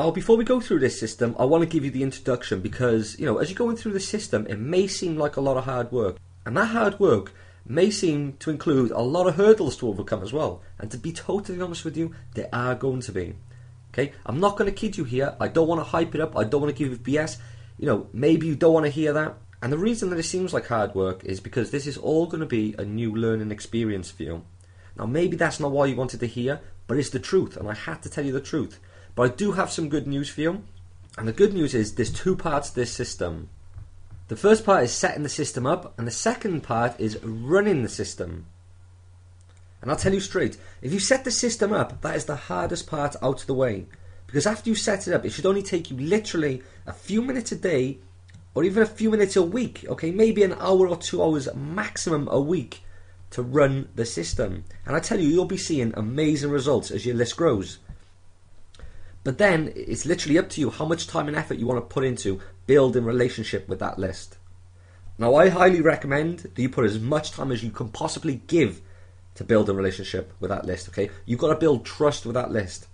Now, before we go through this system, I want to give you the introduction because, you know, as you're going through the system, it may seem like a lot of hard work. And that hard work may seem to include a lot of hurdles to overcome as well. And to be totally honest with you, there are going to be. Okay, I'm not going to kid you here. I don't want to hype it up. I don't want to give you BS. You know, maybe you don't want to hear that. And the reason that it seems like hard work is because this is all going to be a new learning experience for you. Now, maybe that's not what you wanted to hear, but it's the truth, and I had to tell you the truth. But I do have some good news for you. And the good news is there's two parts to this system. The first part is setting the system up, and the second part is running the system. And I'll tell you straight, if you set the system up, that is the hardest part out of the way. Because after you set it up, it should only take you literally a few minutes a day, or even a few minutes a week, okay, maybe an hour or 2 hours maximum a week to run the system. And I tell you, you'll be seeing amazing results as your list grows. But then it's literally up to you how much time and effort you want to put into building relationship with that list. Now, I highly recommend that you put as much time as you can possibly give to build a relationship with that list, okay? You've got to build trust with that list.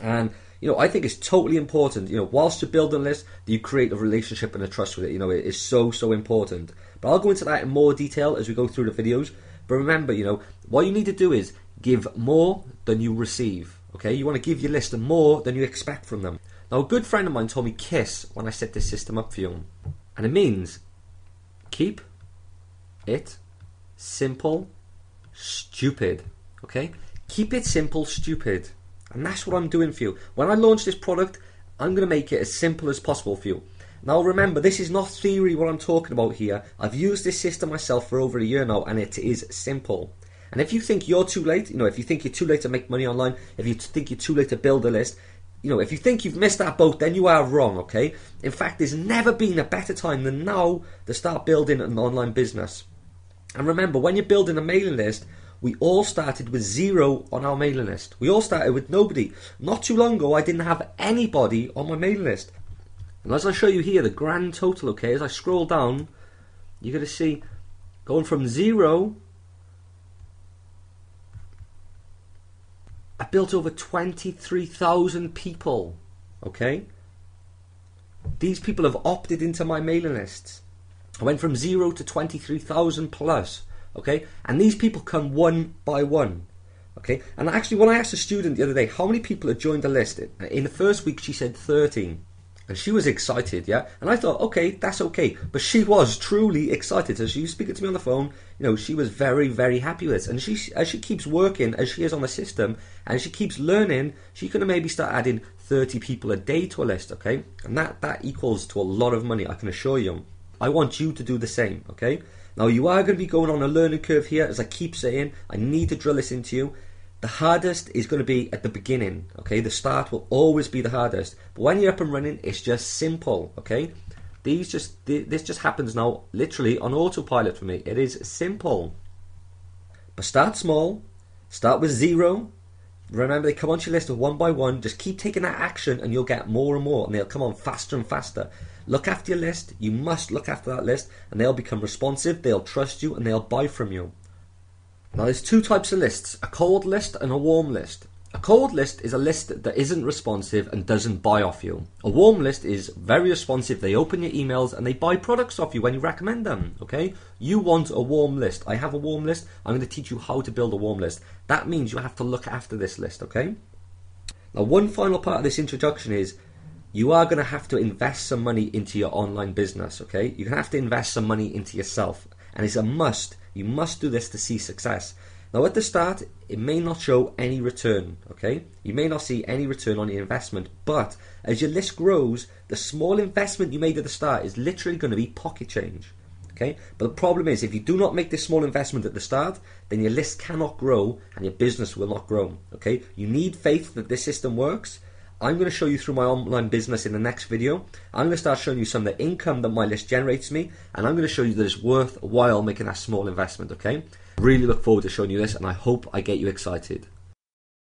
And, you know, I think it's totally important, you know, whilst you're building a list, that you create a relationship and a trust with it. You know, it is so, so important. But I'll go into that in more detail as we go through the videos. But remember, you know, what you need to do is give more than you receive. Okay, you want to give your list more than you expect from them. Now, a good friend of mine told me KISS when I set this system up for you. And it means keep it simple, stupid. Okay? Keep it simple, stupid. And that's what I'm doing for you. When I launch this product, I'm going to make it as simple as possible for you. Now, remember, this is not theory what I'm talking about here. I've used this system myself for over a year now, and it is simple. And if you think you're too late, you know, if you think you're too late to make money online, if you think you're too late to build a list, you know, if you think you've missed that boat, then you are wrong, okay? In fact, there's never been a better time than now to start building an online business. And remember, when you're building a mailing list, we all started with 0 on our mailing list. We all started with nobody. Not too long ago, I didn't have anybody on my mailing list. And as I show you here, the grand total, okay, as I scroll down, you're going to see going from 0, I built over 23,000 people, okay? These people have opted into my mailing lists. I went from 0 to 23,000 plus, okay? And these people come one by one, okay? And actually, when I asked a student the other day, how many people had joined the list? In the first week, she said 13. And she was excited, yeah? And I thought, okay, that's okay. But she was truly excited. So she was speaking to me on the phone. You know, she was very, very happy with this. And as she keeps working, as she is on the system, and she keeps learning, she can maybe start adding 30 people a day to a list, okay? And that equals to a lot of money, I can assure you. I want you to do the same, okay? Now, you are going to be going on a learning curve here. As I keep saying, I need to drill this into you. The hardest is going to be at the beginning, okay? The start will always be the hardest. But when you're up and running, it's just simple, okay? This just happens now, literally, on autopilot for me. It is simple. But start small. Start with 0. Remember, they come onto your list one by one. Just keep taking that action and you'll get more and more. And they'll come on faster and faster. Look after your list. You must look after that list. And they'll become responsive. They'll trust you and they'll buy from you. Now, there's two types of lists, a cold list and a warm list. A cold list is a list that isn't responsive and doesn't buy off you. A warm list is very responsive. They open your emails and they buy products off you when you recommend them, okay? You want a warm list. I have a warm list. I'm going to teach you how to build a warm list. That means you have to look after this list, okay? Now, one final part of this introduction is you are going to have to invest some money into your online business, okay? You're going to have to invest some money into yourself. And it's a must. You must do this to see success. Now, at the start, it may not show any return, okay? You may not see any return on your investment, but as your list grows, the small investment you made at the start is literally going to be pocket change, okay? But the problem is, if you do not make this small investment at the start, then your list cannot grow and your business will not grow, okay? You need faith that this system works. I'm going to show you through my online business in the next video. I'm going to start showing you some of the income that my list generates me, and I'm going to show you that it's worthwhile making that small investment, okay? I really look forward to showing you this, and I hope I get you excited.